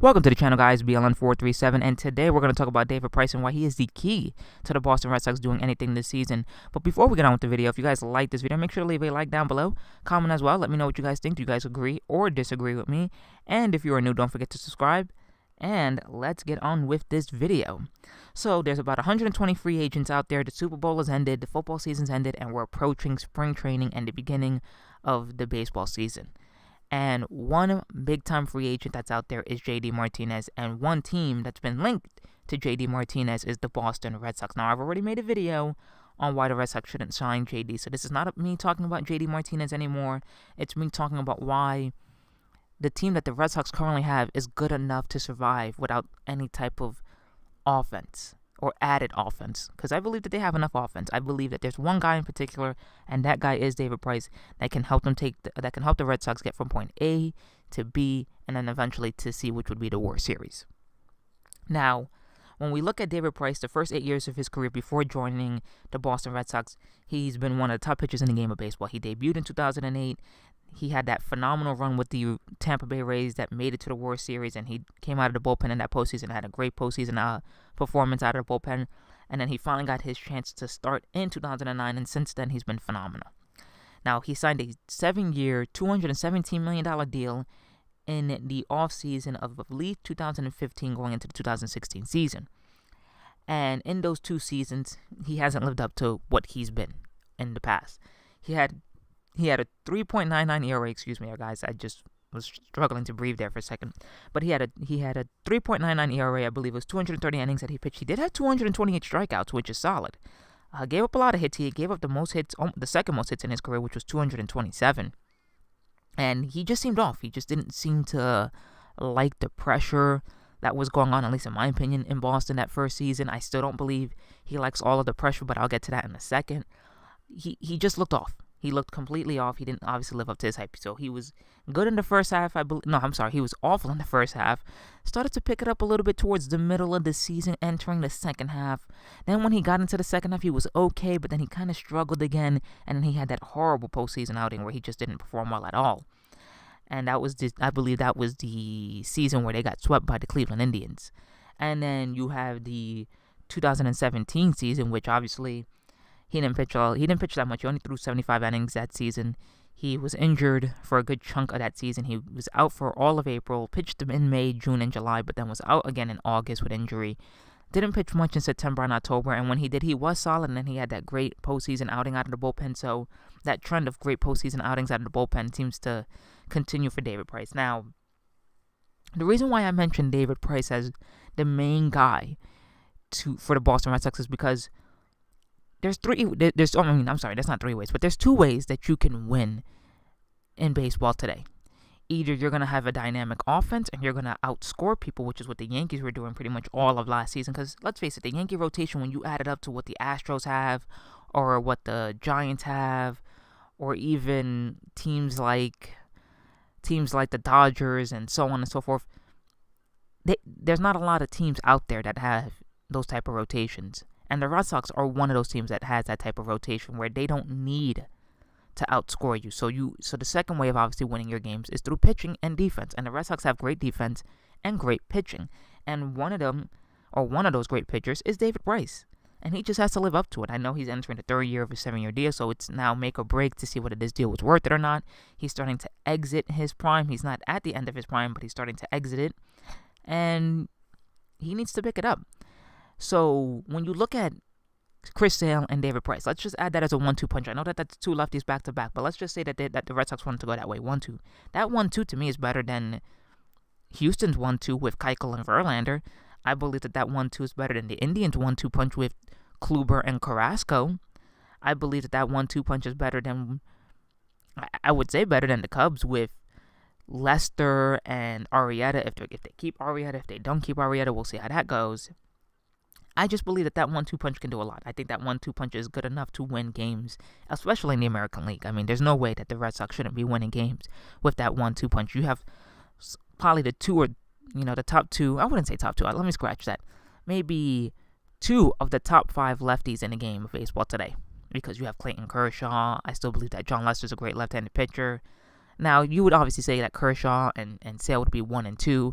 Welcome to the channel, guys. BLN437, and today we're going to talk about David Price and why he is the key to the Boston Red Sox doing anything this season. But before we get on with the video, if you guys like this video, make sure to leave a like down below. Comment as well. Let me know what you guys think. Do you guys agree or disagree with me? And if you are new, don't forget to subscribe. And let's get on with this video. So there's about 120 free agents out there. The Super Bowl has ended, the football season's ended, and we're approaching spring training and the beginning of the baseball season. And one big-time free agent that's out there is J.D. Martinez. And one team that's been linked to J.D. Martinez is the Boston Red Sox. Now, I've already made a video on why the Red Sox shouldn't sign J.D. So this is not me talking about J.D. Martinez anymore. It's me talking about why the team that the Red Sox currently have is good enough to survive without any type of offense or added offense, because I believe that they have enough offense. I believe that there's one guy in particular, and that guy is David Price, that can help them that can help the Red Sox get from point A to B, and then eventually to C, which would be the World Series. Now, when we look at David Price, the first 8 years of his career before joining the Boston Red Sox, he's been one of the top pitchers in the game of baseball. He debuted in 2008. He had that phenomenal run with the Tampa Bay Rays that made it to the World Series, and he came out of the bullpen in that postseason, had a great postseason performance out of the bullpen, and then he finally got his chance to start in 2009, and since then he's been phenomenal. Now, he signed a 7-year, $217 million deal in the offseason of, I believe, 2015 going into the 2016 season. And in those 2 seasons, he hasn't lived up to what he's been in the past. He had a 3.99 ERA, excuse me, guys. I just was struggling to breathe there for a second. But he had a 3.99 ERA. I believe it was 230 innings that he pitched. He did have 228 strikeouts, which is solid. Gave up a lot of hits. He gave up the most hits, the second most hits in his career, which was 227. And he just seemed off. He just didn't seem to like the pressure that was going on, at least in my opinion, in Boston that first season. I still don't believe he likes all of the pressure, but I'll get to that in a second. He just looked off. He looked completely off. He didn't obviously live up to his hype. So he was good in the first half, I believe. No, I'm sorry. He was awful in the first half. Started to pick it up a little bit towards the middle of the season, entering the second half. Then when he got into the second half, he was okay, but then he kind of struggled again. And then he had that horrible postseason outing where he just didn't perform well at all. And that was I believe that was the season where they got swept by the Cleveland Indians. And then you have the 2017 season, which obviously he didn't pitch that much. He only threw 75 innings that season. He was injured for a good chunk of that season. He was out for all of April, pitched in May, June, and July, but then was out again in August with injury. Didn't pitch much in September and October, and when he did, he was solid, and then he had that great postseason outing out of the bullpen. So that trend of great postseason outings out of the bullpen seems to continue for David Price. Now, the reason why I mentioned David Price as the main guy for the Boston Red Sox is because there's 2 ways that you can win in baseball today. Either you're going to have a dynamic offense and you're going to outscore people, which is what the Yankees were doing pretty much all of last season. Because let's face it, the Yankee rotation, when you add it up to what the Astros have or what the Giants have, or even teams like the Dodgers and so on and so forth, there's not a lot of teams out there that have those type of rotations. And the Red Sox are one of those teams that has that type of rotation where they don't need to outscore you. So the second way of obviously winning your games is through pitching and defense. And the Red Sox have great defense and great pitching. And one of those great pitchers is David Price. And he just has to live up to it. I know he's entering the 3rd year of his 7-year deal, so it's now make or break to see whether this deal was worth it or not. He's starting to exit his prime. He's not at the end of his prime, but he's starting to exit it. And he needs to pick it up. So when you look at Chris Sale and David Price, let's just add that as a 1-2 punch. I know that that's 2 lefties back to back, but let's just say that the Red Sox wanted to go that way, 1-2. That 1-2 to me is better than Houston's 1-2 with Keuchel and Verlander. I believe that 1-2 is better than the Indians' 1-2 punch with Kluber and Carrasco. I believe that 1-2 punch is better than, I would say better than the Cubs with Lester and Arrieta. If they keep Arrieta, if they don't keep Arrieta, we'll see how that goes. I just believe that 1-2 punch can do a lot. I think that 1-2 punch is good enough to win games, especially in the American League. I mean, there's no way that the Red Sox shouldn't be winning games with that 1-2 punch. You have probably the top 2. I wouldn't say top 2. Let me scratch that. Maybe 2 of the top 5 lefties in the game of baseball today, because you have Clayton Kershaw. I still believe that John Lester's a great left-handed pitcher. Now, you would obviously say that Kershaw and Sale would be 1 and 2.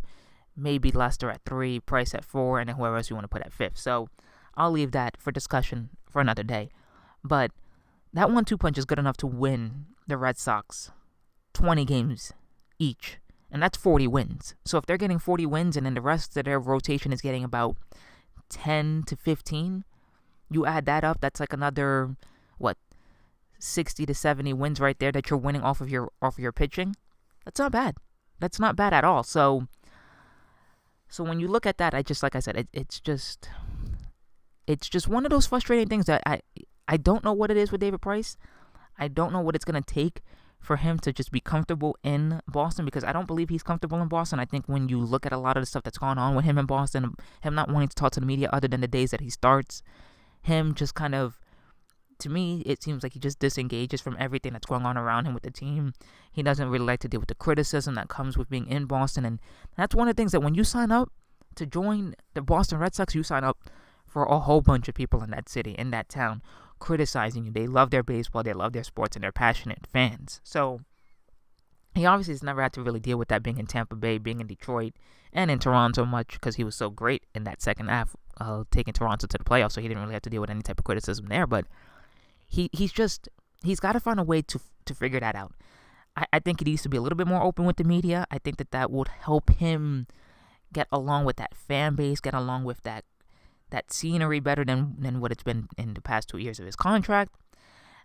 maybe Lester at 3, Price at 4, and then whoever else you want to put at 5th. So I'll leave that for discussion for another day. But that 1-2 punch is good enough to win the Red Sox 20 games each. And that's 40 wins. So if they're getting 40 wins and then the rest of their rotation is getting about 10 to 15, you add that up, that's like another, 60 to 70 wins right there that you're winning off of your pitching. That's not bad. That's not bad at all. So when you look at that, like I said, it's just one of those frustrating things that I don't know what it is with David Price. I don't know what it's going to take for him to just be comfortable in Boston, because I don't believe he's comfortable in Boston. I think when you look at a lot of the stuff that's gone on with him in Boston, him not wanting to talk to the media other than the days that he starts, him just kind of, to me, it seems like he just disengages from everything that's going on around him with the team. He doesn't really like to deal with the criticism that comes with being in Boston, and that's one of the things that when you sign up to join the Boston Red Sox, you sign up for a whole bunch of people in that city, in that town, criticizing you. They love their baseball, they love their sports, and they're passionate fans. So he obviously has never had to really deal with that, being in Tampa Bay, being in Detroit, and in Toronto much, because he was so great in that second half, taking Toronto to the playoffs, so he didn't really have to deal with any type of criticism there. But he's got to find a way to figure that out. I think he needs to be a little bit more open with the media. I think that would help him get along with that fan base, get along with that scenery better than what it's been in the past 2 years of his contract.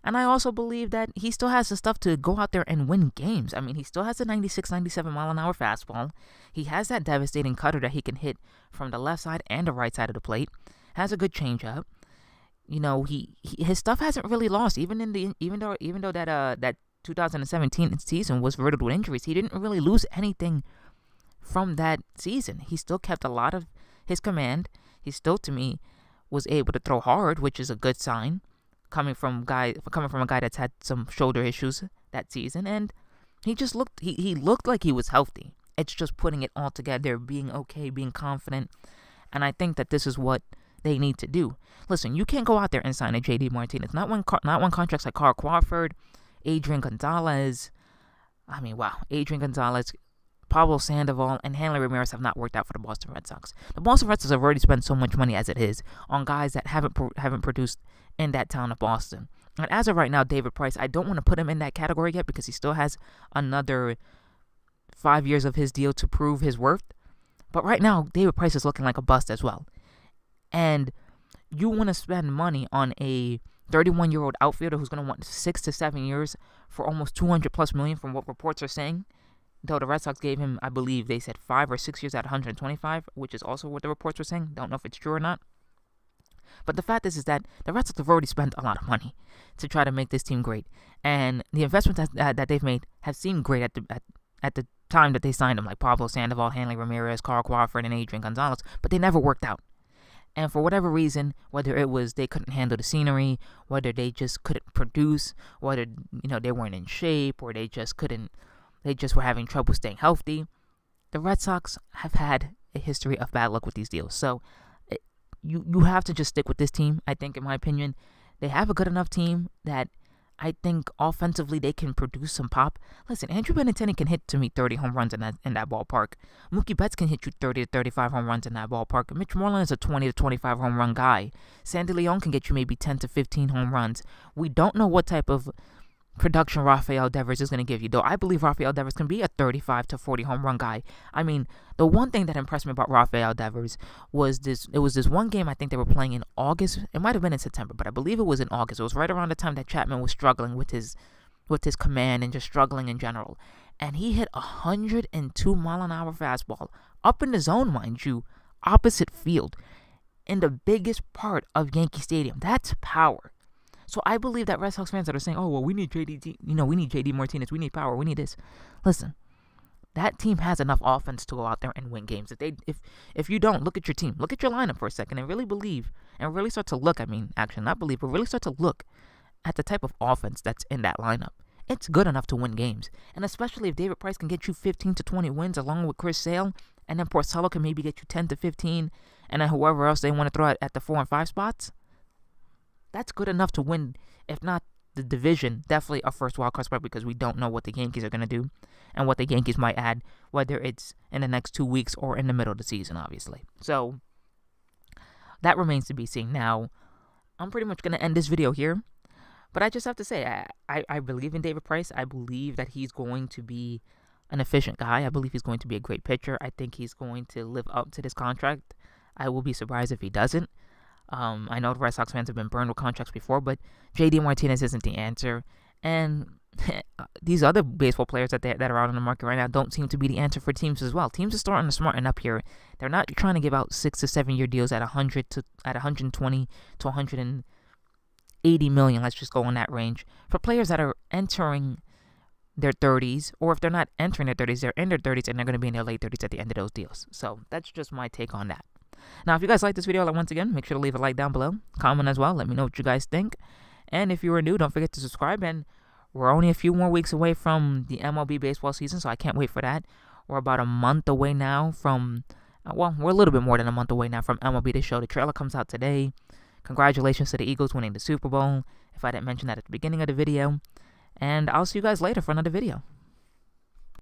And I also believe that he still has the stuff to go out there and win games. I mean, he still has a 96, 97 mile an hour fastball. He has that devastating cutter that he can hit from the left side and the right side of the plate. Has a good changeup. You know, his stuff hasn't really lost, even though that 2017 season was riddled with injuries. He didn't really lose anything from that season. He still kept a lot of his command. He still, to me, was able to throw hard, which is a good sign, coming from a guy that's had some shoulder issues that season. And he just looked like he was healthy. It's just putting it all together, being okay, being confident. And I think that this is what they need to do. Listen, you can't go out there and sign a J.D. Martinez. Not when contracts like Carl Crawford, Adrian Gonzalez. Adrian Gonzalez, Pablo Sandoval, and Hanley Ramirez have not worked out for the Boston Red Sox. The Boston Red Sox have already spent so much money as it is on guys that haven't produced in that town of Boston. And as of right now, David Price, I don't want to put him in that category yet because he still has another 5 years of his deal to prove his worth. But right now, David Price is looking like a bust as well. And you want to spend money on a 31-year-old outfielder who's going to want 6 to 7 years for almost $200+ million from what reports are saying. Though the Red Sox gave him, I believe they said 5 or 6 years at 125, which is also what the reports were saying. Don't know if it's true or not. But the fact is that the Red Sox have already spent a lot of money to try to make this team great. And the investments that they've made have seemed great at the time that they signed them, like Pablo Sandoval, Hanley Ramirez, Carl Crawford, and Adrian Gonzalez. But they never worked out. And for whatever reason, whether it was they couldn't handle the scenery, whether they just couldn't produce, whether they weren't in shape, or they just were having trouble staying healthy, the Red Sox have had a history of bad luck with these deals. So you have to just stick with this team. I think, in my opinion, they have a good enough team that I think offensively they can produce some pop. Listen, Andrew Benintendi can hit to me 30 home runs in that ballpark. Mookie Betts can hit you 30 to 35 home runs in that ballpark. Mitch Moreland is a 20 to 25 home run guy. Sandy Leon can get you maybe 10 to 15 home runs. We don't know what type of production Rafael Devers is going to give you, though I believe Rafael Devers can be a 35 to 40 home run guy. I mean, the one thing that impressed me about Rafael Devers was this one game I think they were playing in August. It might have been in September, but I believe it was in August. It was right around the time that Chapman was struggling with his command and just struggling in general. And he hit 102 mile an hour fastball up in the zone, mind you, opposite field in the biggest part of Yankee Stadium. That's power. So I believe that Red Sox fans that are saying, "Oh, well, we need J.D. Martinez, we need power, we need this." Listen, that team has enough offense to go out there and win games. If you don't, look at your team, look at your lineup for a second, and really believe and really start to look. Actually, not believe, but really start to look at the type of offense that's in that lineup. It's good enough to win games, and especially if David Price can get you 15 to 20 wins along with Chris Sale, and then Porcello can maybe get you 10 to 15, and then whoever else they want to throw at the 4 and 5 spots. That's good enough to win, if not the division, definitely a first wild card spot, because we don't know what the Yankees are going to do and what the Yankees might add, whether it's in the next 2 weeks or in the middle of the season, obviously. So that remains to be seen. Now, I'm pretty much going to end this video here, but I just have to say, I believe in David Price. I believe that he's going to be an efficient guy. I believe he's going to be a great pitcher. I think he's going to live up to this contract. I will be surprised if he doesn't. I know the Red Sox fans have been burned with contracts before, but JD Martinez isn't the answer. And these other baseball players that are out on the market right now don't seem to be the answer for teams as well. Teams are starting to smarten up here. They're not trying to give out 6 to 7 year deals at 120 to 180 million. Let's just go in that range for players that are entering their 30s, or if they're not entering their 30s, they're in their 30s and they're going to be in their late 30s at the end of those deals. So that's just my take on that. Now, if you guys like this video, once again, make sure to leave a like down below. Comment as well. Let me know what you guys think. And if you are new, don't forget to subscribe. And we're only a few more weeks away from the MLB baseball season, so I can't wait for that. We're about a month away now from, well, we're a little bit more than a month away now from MLB The Show. The trailer comes out today. Congratulations to the Eagles winning the Super Bowl, if I didn't mention that at the beginning of the video. And I'll see you guys later for another video.